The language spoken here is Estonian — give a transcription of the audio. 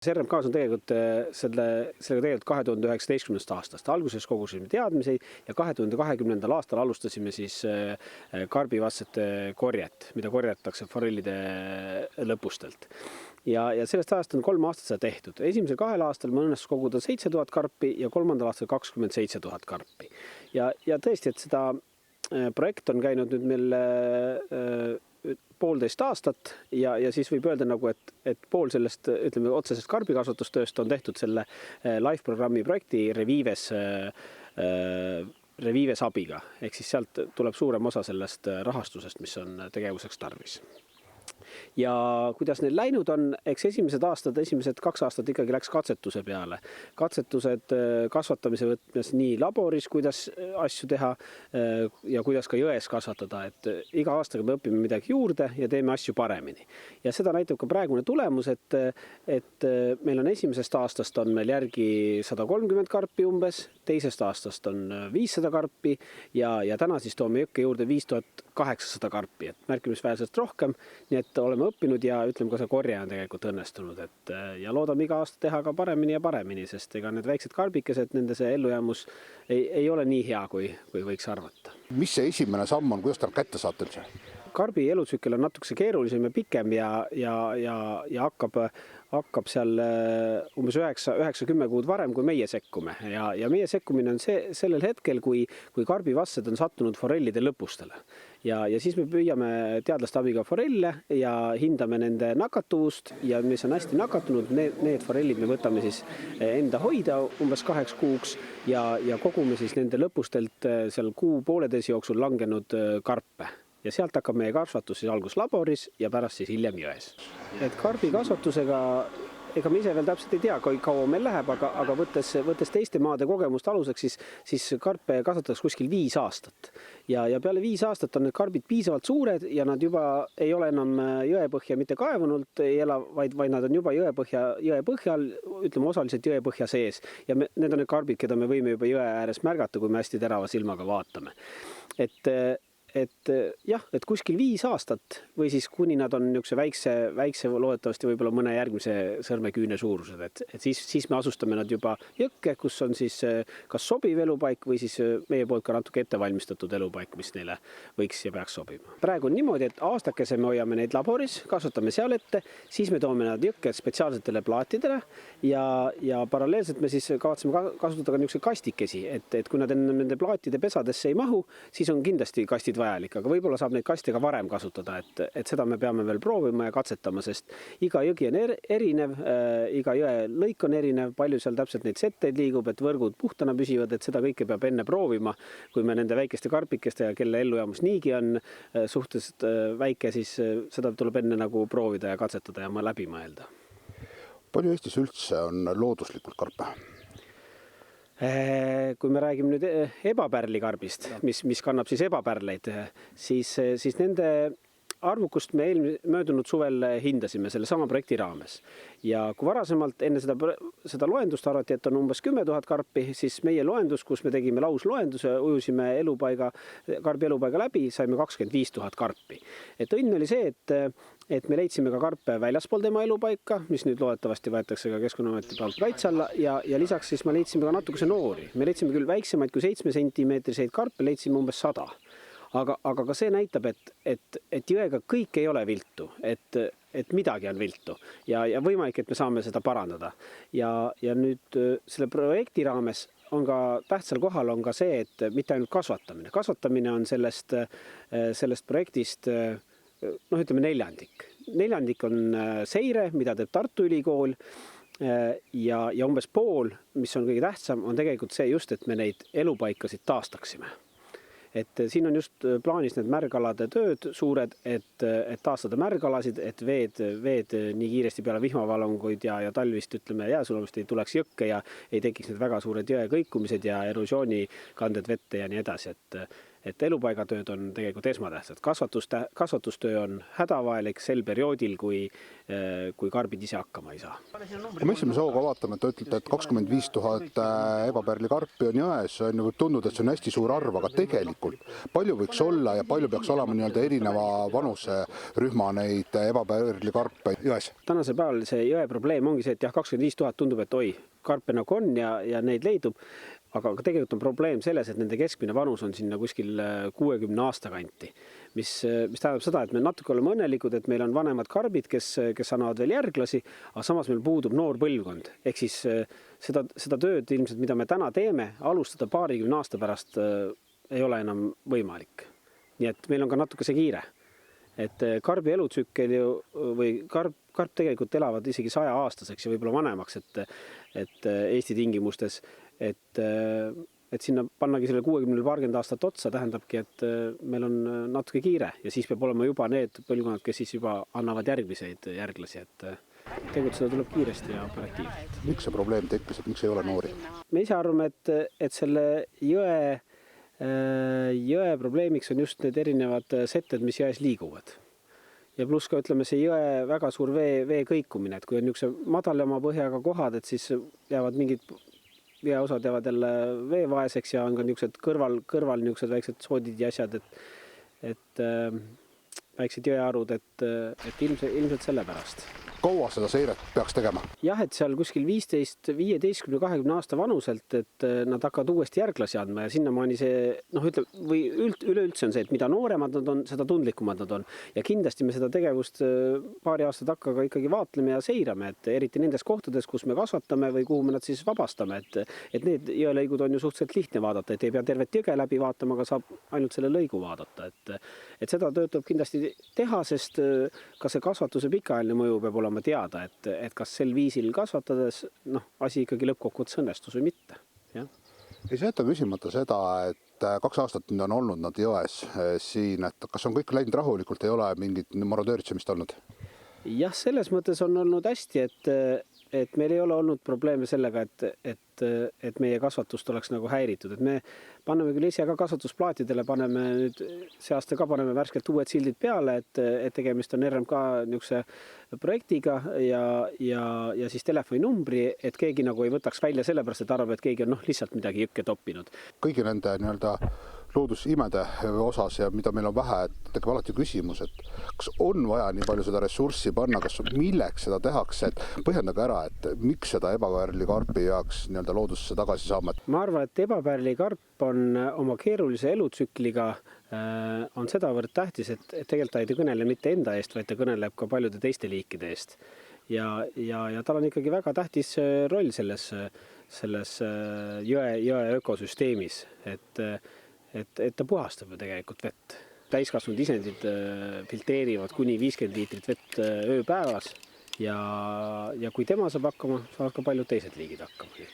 RMK-s on tegelikult sellega tegelikult 2019. aastast. Alguses kogusime teadmiseid ja 2020. aastal alustasime siis karbivatsete korjet, mida korjatakse forellide lõpustelt. Ja sellest ajast on 3 aastat seda tehtud. Esimesel 2 aastal me õnnestus koguda 7000 karpi ja 3. aastal 27 000 karpi. Ja tõesti, et seda projekt on käinud nüüd meil 1,5 aastat ja siis võib öelda nagu, et pool sellest, ütleme, otsesest karbikasvatustööst on tehtud selle LIFE-programmi projekti Revives abiga. Ehk siis sealt tuleb suurem osa sellest rahastusest, mis on tegevuseks tarvis. Ja kuidas neil läinud on, eks esimesed 2 aastat ikkagi läks katsetuse peale. Katsetused kasvatamise võtmes nii laboris, kuidas asju teha ja kuidas ka jões kasvatada. Et iga aastaga me õpime midagi juurde ja teeme asju paremini. Ja seda näitab ka praegune tulemus, et meil on esimesest aastast on meil järgi 130 karpi umbes, teisest aastast on 500 karpi ja täna siis toome jõkke juurde 5800 karpi, et märkimisväärselt rohkem, nii et oleme õppinud ja ütleme ka see korje on tegelikult õnnestunud, ja loodame iga aasta teha ka paremini ja paremini, sest ega need väiksed karbikesed, nende see ellujäämus ei ole nii hea, kui võiks arvata. Mis see esimene samm on, kuidas ta kätte saate üldse? Karbi elutsükkel on natukese keerulisem ja pikem ja hakkab seal umbes 9-10 kuud varem, kui meie sekkume. Ja meie sekkumine on sellel hetkel, kui karbivassed on sattunud forellide lõpustele. Ja siis me püüame teadlaste abiga forelle ja hindame nende nakatuvust ja mis on hästi nakatunud, need forellid me võtame siis enda hoida umbes 2 kuuks ja kogume siis nende lõpustelt seal 1,5 jooksul langenud karpe. Ja sealt hakkab meie kasvatus siis algus laboris ja pärast siis hiljem jões. Et karbi kasvatusega, ega me ise veel täpselt ei tea, kui kaua meil läheb, aga võttes teiste maade kogemust aluseks, siis karpe kasvatatakse kuskil 5 aastat. Ja peale 5 aastat on need karbid piisavalt suured ja nad juba ei ole enam jõepõhja mitte kaevunult ei ela, vaid nad on juba jõepõhjal, ütleme osaliselt jõepõhja sees. Ja need on need karbid, keda me võime juba jõe ääres märgata, kui me hästi terava silmaga vaatame. Et kuskil 5 aastat või siis kuni nad on niisuguse väikse loodetavasti võib-olla mõne järgmise sõrmeküüne suurused, et siis me asustame nad juba jõkke, kus on siis kas sobiv elupaik või siis meie poolt ka natuke ettevalmistatud elupaik, mis neile võiks ja peaks sobima. Praegu on niimoodi, et aastakese me hoiame neid laboris, kasvatame seal ette, siis me toome nad jõkke spetsiaalsetele plaatidele ja paralleelselt me siis kavatseme kasutada ka niisuguse kastikesi, et kui nad enne nende plaatide pesadesse ei mahu, siis on kindlasti kastid vajalik, aga võib-olla saab neid kaste ka varem kasutada, et seda me peame veel proovima ja katsetama, sest iga jõgi on erinev, iga jõe lõik on erinev, palju seal täpselt neid setteid liigub, et võrgud puhtana püsivad, et seda kõike peab enne proovima, kui me nende väikeste karpikestega, kelle ellujäämus niigi on suhteliselt väike, siis seda tuleb enne nagu proovida ja katsetada ja läbi mõelda. Palju Eestis üldse on looduslikult karpe? Kui me räägime nüüd ebapärlikarbist, mis kannab siis ebapärleid, siis nende arvukust me möödunud suvel hindasime selle sama projekti raames. Ja kui varasemalt enne seda loendust arvati, et on umbes 10 000 karpi, siis meie loendus, kus me tegime lausloenduse, ujusime karbi elupaiga läbi, saime 25 000 karpi. Et õnn oli see, et me leidsime ka karpe väljaspool tema elupaika, mis nüüd loodetavasti võetakse ka Keskkonnaameti poolt kaitse alla ja lisaks siis me leidsime ka natukese noori. Me leidsime küll väiksemaid kui 7 sentimeetriseid karpe, leidsime umbes 100. Aga ka see näitab, et jõega kõik ei ole viltu, et midagi on viltu ja võimalik, et me saame seda parandada. Ja nüüd selle projekti raames on ka tähtsal kohal on ka see, et mitte ainult kasvatamine. Kasvatamine on sellest projektist ütleme neljandik. Neljandik on seire, mida teeb Tartu Ülikool ja umbes pool, mis on kõige tähtsam, on tegelikult see just, et me neid elupaikasid taastaksime. Et siin on just plaanis need märgalade tööd suured, et taastada märgalasid, et veed nii kiiresti peale vihmavalunguid ja talvist, ütleme, jääsulamist ei tuleks jõkke ja ei tekiks need väga suured jõe kõikumised ja erosioonikanded vette ja nii edasi. et elupaigatööd on tegelikult esmatähtsad. Kasvatustöö on hädavajalik sel perioodil, kui karbid ise hakkama ei saa. Kui me esimese hooga vaatame, et te ütlete, et 25 000 ebapärlikarpi on jões, võib tunduda, et see on hästi suur arv, aga tegelikult palju võiks olla ja palju peaks olema nii-öelda erineva vanuserühma neid ebapärlikarpe jões? Tänasel päeval see jõe probleem ongi see, et jah, 25 000 tundub, et oi, karpe nagu on ja neid leidub, aga tegelikult on probleem selles, et nende keskmine vanus on sinna kuskil 60 aasta kanti, mis tähendab seda, et me natuke oleme õnnelikud, et meil on vanemad karbid, kes annavad veel järglasi, aga samas meil puudub noor põlvkond. Ehk siis seda tööd ilmselt, mida me täna teeme, alustada 20 aasta pärast ei ole enam võimalik. Nii et meil on ka natuke see kiire. Et karbi elutsükkel või karp tegelikult elavad isegi 100-aastaseks ja võib-olla vanemaks, et Eesti tingimustes, et sinna pannagi selle 60-40 aastat otsa tähendabki, et meil on natuke kiire ja siis peab olema juba need põlvkonnad, kes siis juba annavad järgmiseid järglasi, et tegutseda tuleb kiiresti ja operatiivselt. Miks see probleem tekkis, et miks ei ole noori? Me ise arvame, et selle jõe probleemiks on just need erinevad setted, mis jões liiguvad. Ja pluss ka ütleme see jõe väga suur vee kõikumine, et kui on niisuguse madalama põhjaga kohad, et siis jäävad mingid veeosad jäävad jälle veevaeseks ja on ka niisugused kõrval niisugused väiksed soodid ja asjad, et väiksed jõearud, et ilmselt selle pärast. Kaua seda seiret peaks tegema? Jah, et seal kuskil 15-20 aasta vanuselt, et nad hakkavad uuesti järglasi andma ja sinnamaani see, või üleüldse on see, et mida nooremad nad on, seda tundlikumad nad on. Ja kindlasti me seda tegevust paari aasta takka ka ikkagi vaatleme ja seirame, et eriti nendes kohtades, kus me kasvatame või kuhu me nad siis vabastame, et need jõelõigud on ju suhteliselt lihtne vaadata, et ei pea tervet jõge läbi vaatama, aga saab ainult selle lõigu vaadata. Et seda tööd tuleb kindlasti teha, sest ka see kasvatuse pikaajaline mõju peab olema teada, et kas sel viisil kasvatades asi ikkagi lõppkokkuvõttes õnnestus või mitte. Ja. Ei saa jätta küsimata seda, et 2 aastat nüüd on olnud nad jões siin, et kas on kõik läinud rahulikult, ei ole mingit marodööritsemist olnud? Jah, selles mõttes on olnud hästi, et meil ei ole olnud probleeme sellega, et meie kasvatust oleks nagu häiritud. Et me paneme küll ise ka kasvatusplaatidele, paneme nüüd see aasta ka paneme värskelt uued sildid peale, et tegemist on RMK niisuguse projektiga ja siis telefoninumbri, et keegi nagu ei võtaks välja sellepärast, et arvab, et keegi on lihtsalt midagi jõkke toppinud. Kõigi nende nii-öelda loodusimede osas ja mida meil on vähe, et tekib alati küsimus, et kas on vaja nii palju seda ressurssi panna, kas milleks seda tehakse, et põhjendage ära, et miks seda ebapärlikarpi peaks nii-öelda loodusse tagasi saama? Ma arvan, et ebapärlikarp on oma keerulise elutsükliga on sedavõrd tähtis, et tegelikult ta ei kõnele mitte enda eest, vaid ta kõneleb ka paljude teiste liikide eest. Ja tal on ikkagi väga tähtis roll selles jõe ökosüsteemis, et ta puhastab ju tegelikult vett. Täiskasvanud isendid filteerivad kuni 50 liitrit vett ööpäevas ja kui tema saab hakkama, saavad ka paljud teised liigid hakkama.